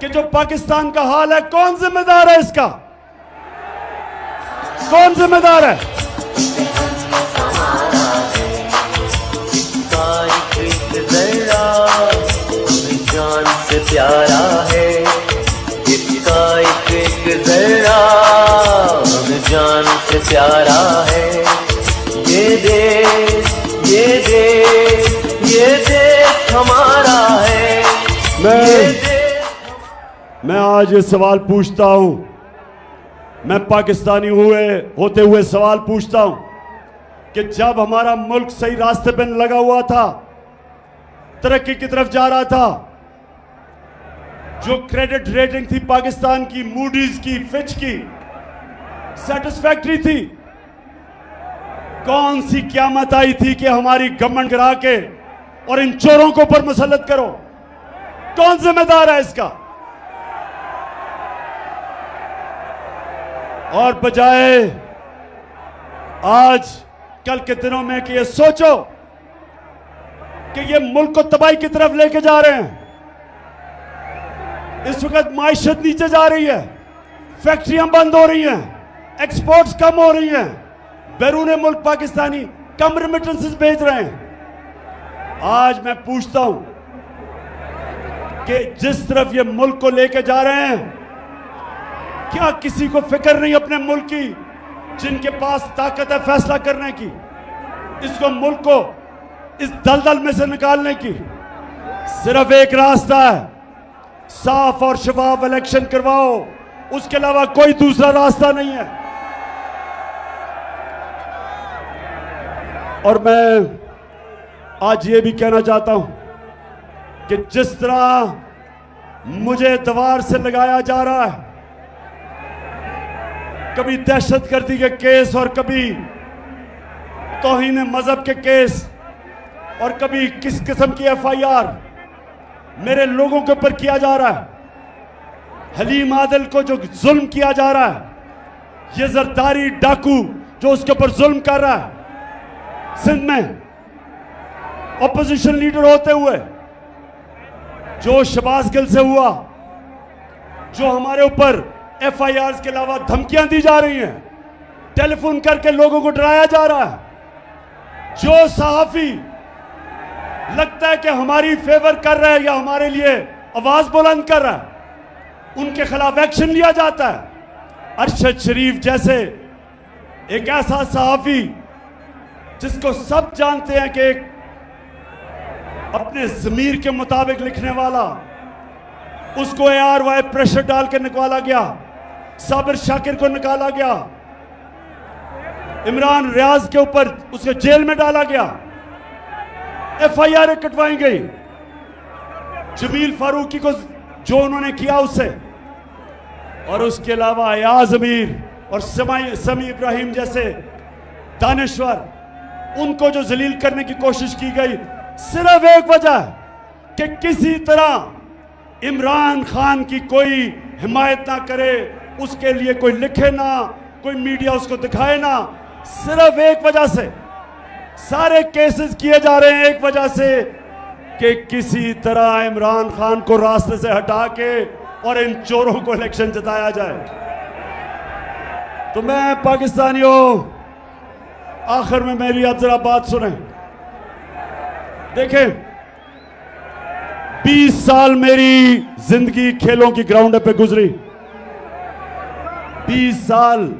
कि जो पाकिस्तान का हाल है, कौन जिम्मेदार है इसका? कौन जिम्मेदार है? जान से प्यारा है इसका एक जरा, हमें जान से प्यारा है। ये देश, ये देश, ये देश हमारा है। मैं आज ये सवाल पूछता हूं, मैं पाकिस्तानी होते हुए सवाल पूछता हूं कि जब हमारा मुल्क सही रास्ते पे लगा हुआ था, तरक्की की तरफ जा रहा था, जो क्रेडिट रेटिंग थी पाकिस्तान की, मूडीज की, फिच की, सेटिस्फैक्टरी थी, कौन सी क़यामत आई थी कि हमारी गवर्नमेंट गिरा के और इन चोरों को ऊपर मुसल्लत करो? कौन जिम्मेदार है इसका? और बजाय आज कल के दिनों में कि ये सोचो कि ये मुल्क को तबाही की तरफ लेके जा रहे हैं। इस वक्त माइशत नीचे जा रही है, फैक्ट्रियां बंद हो रही हैं, एक्सपोर्ट्स कम हो रही हैं, बैरून मुल्क पाकिस्तानी कम रेमिटेंसेस भेज रहे हैं। आज मैं पूछता हूं कि जिस तरफ ये मुल्क को लेके जा रहे हैं, क्या किसी को फिक्र नहीं अपने मुल्क की, जिनके पास ताकत है फैसला करने की, इसको मुल्क को इस दलदल में से निकालने की? सिर्फ एक रास्ता है, साफ और शफाफ इलेक्शन करवाओ, उसके अलावा कोई दूसरा रास्ता नहीं है। और मैं आज ये भी कहना चाहता हूं कि जिस तरह मुझे दीवार से लगाया जा रहा है, कभी दहशतगर्दी के केस और कभी तौहीन मजहब के केस और कभी किस किस्म की FIR मेरे लोगों के ऊपर किया जा रहा है, हलीम आदिल को जो जुल्म किया जा रहा है, ये जरदारी डाकू जो उसके ऊपर जुल्म कर रहा है, सिंध में ऑपोजिशन लीडर होते हुए जो शहबाज गिल से हुआ, जो हमारे ऊपर FIRs के अलावा धमकियां दी जा रही हैं, टेलीफोन करके लोगों को डराया जा रहा है, जो सहाफी लगता है कि हमारी फेवर कर रहा है या हमारे लिए आवाज बुलंद कर रहा है, उनके खिलाफ एक्शन लिया जाता है। अरशद शरीफ जैसे एक ऐसा सहाफी जिसको सब जानते हैं कि एक अपने ज़मीर के मुताबिक लिखने वाला, उसको ARY प्रेशर डाल के निकाला गया, साबिर शाकिर को निकाला गया, इमरान रियाज के ऊपर उसको जेल में डाला गया, FIR कटवाई गई, जमील फारूकी को जो उन्होंने किया उससे, और उसके अलावा अयाज अमीर और समी इब्राहिम जैसे दानिश्वर, उनको जो जलील करने की कोशिश की गई, सिर्फ एक वजह कि किसी तरह इमरान खान की कोई हिमायत ना करे, उसके लिए कोई लिखे ना, कोई मीडिया उसको दिखाए ना, सिर्फ एक वजह से सारे केसेस किए जा रहे हैं, एक वजह से कि किसी तरह इमरान खान को रास्ते से हटा के और इन चोरों को इलेक्शन जिताया जाए। तो मैं पाकिस्तानियों, आखिर में मेरी अब जरा बात सुने। देखें, 20 साल मेरी जिंदगी खेलों की ग्राउंड पे गुजरी। 20 साल,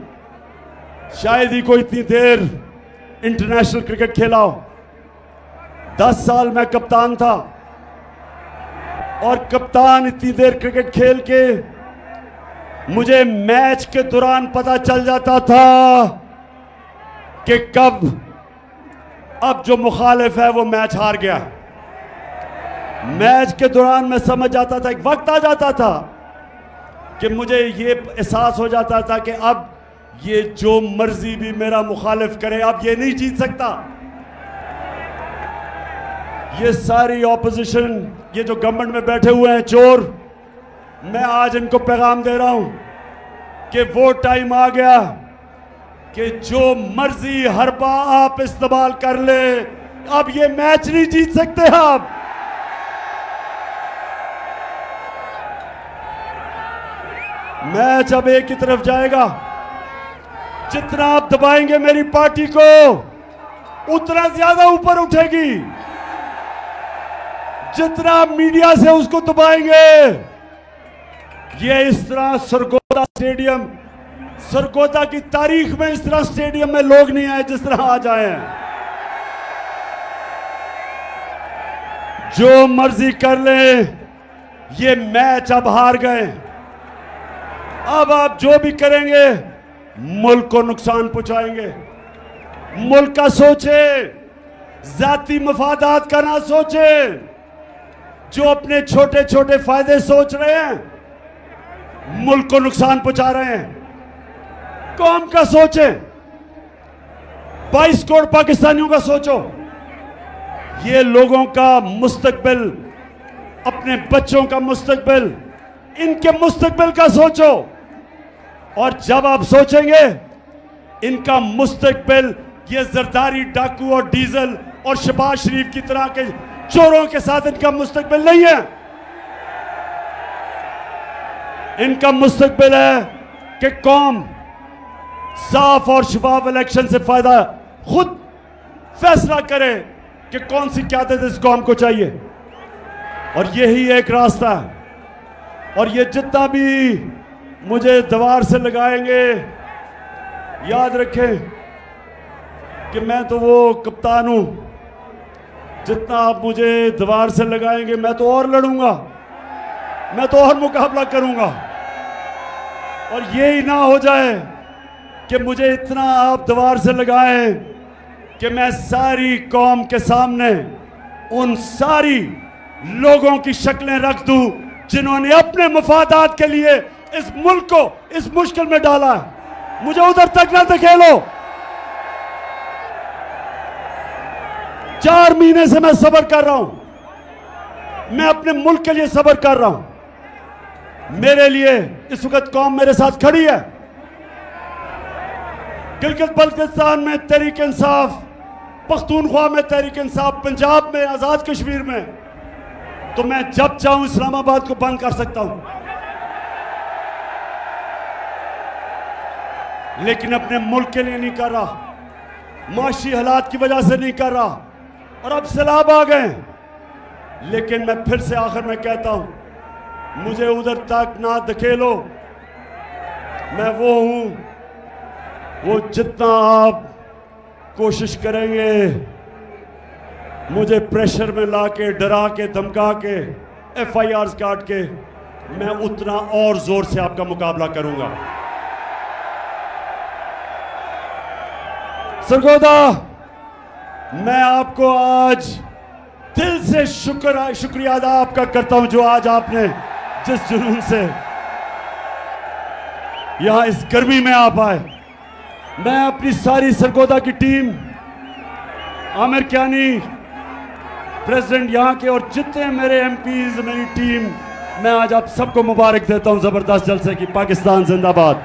शायद ही कोई इतनी देर इंटरनेशनल क्रिकेट खेला हो। 10 साल मैं कप्तान था, और कप्तान इतनी देर क्रिकेट खेल के मुझे मैच के दौरान पता चल जाता था कि कब अब जो मुखालिफ है वो मैच हार गया। मैच के दौरान मैं समझ जाता था, एक वक्त आ जाता था कि मुझे ये एहसास हो जाता था कि अब ये जो मर्जी भी मेरा मुखालिफ करे, अब ये नहीं जीत सकता। ये सारी ऑपोजिशन, ये जो गवर्नमेंट में बैठे हुए हैं चोर, मैं आज इनको पैगाम दे रहा हूं कि वो टाइम आ गया कि जो मर्जी हरबा आप इस्तेमाल कर ले, अब ये मैच नहीं जीत सकते आप। मैच अब एक की तरफ जाएगा। जितना आप दबाएंगे मेरी पार्टी को, उतना ज्यादा ऊपर उठेगी। जितना आप मीडिया से उसको दबाएंगे, ये इस तरह सरगोदा स्टेडियम, सरगोदा की तारीख में इस तरह स्टेडियम में लोग नहीं आए जिस तरह आज आए हैं। जो मर्जी कर ले, ये मैच अब हार गए। अब आप जो भी करेंगे मुल्क को नुकसान पहुंचाएंगे। मुल्क का सोचे, जाती मफादात का ना सोचे। जो अपने छोटे छोटे फायदे सोच रहे हैं, मुल्क को नुकसान पहुंचा रहे हैं। कौम का सोचे, 22 करोड़ पाकिस्तानियों का सोचो। ये लोगों का मुस्तकबिल, अपने बच्चों का मुस्तकबिल, इनके मुस्तकबिल का सोचो। और जब आप सोचेंगे इनका मुस्तकबिल ये जरदारी डाकू और डीजल और शहबाज शरीफ की तरह के चोरों के साथ इनका मुस्तकबिल नहीं है। इनका मुस्तकबिल है कि कौम साफ और शफाफ इलेक्शन से फायदा खुद फैसला करे कि कौन सी क़यादत इस कौम को चाहिए। और यही एक रास्ता है। और ये जितना भी मुझे दीवार से लगाएंगे, याद रखें कि मैं तो वो कप्तान हूं। जितना आप मुझे दीवार से लगाएंगे, मैं तो और लड़ूंगा, मैं तो और मुकाबला करूंगा। और यही ना हो जाए कि मुझे इतना आप दीवार से लगाएं कि मैं सारी कौम के सामने उन सारी लोगों की शक्लें रख दूं जिन्होंने अपने मफादात के लिए इस मुल्क को इस मुश्किल में डाला है। मुझे उधर तक ना धकेलो। 4 महीने से मैं सब्र कर रहा हूं, मैं अपने मुल्क के लिए सब्र कर रहा हूं। मेरे लिए इस वक्त कौम मेरे साथ खड़ी है। गिलगित बल्तिस्तान में तहरीक इंसाफ, पख्तूनख्वा में तहरीक इंसाफ, पंजाब में, आजाद कश्मीर में, तो मैं जब चाहूं इस्लामाबाद को बंद कर सकता हूं, लेकिन अपने मुल्क के लिए नहीं कर रहा, माशी हालात की वजह से नहीं कर रहा। और अब सैलाब आ गए, लेकिन मैं फिर से आखिर में कहता हूं, मुझे उधर तक ना धकेलो। मैं वो हूं, वो जितना आप कोशिश करेंगे मुझे प्रेशर में लाके, डरा के, धमका के, FIRs काट के, मैं उतना और जोर से आपका मुकाबला करूंगा। सरगोदा, मैं आपको आज दिल से शुक्रिया अदा आपका करता हूं, जो आज आपने जिस जुनून से यहां इस गर्मी में आप आए। मैं अपनी सारी सरगोदा की टीम, आमिर कियानी प्रेसिडेंट यहाँ के, और जितने मेरे MPs, मेरी टीम, मैं आज आप सबको मुबारक देता हूं जबरदस्त जलसे की। पाकिस्तान जिंदाबाद।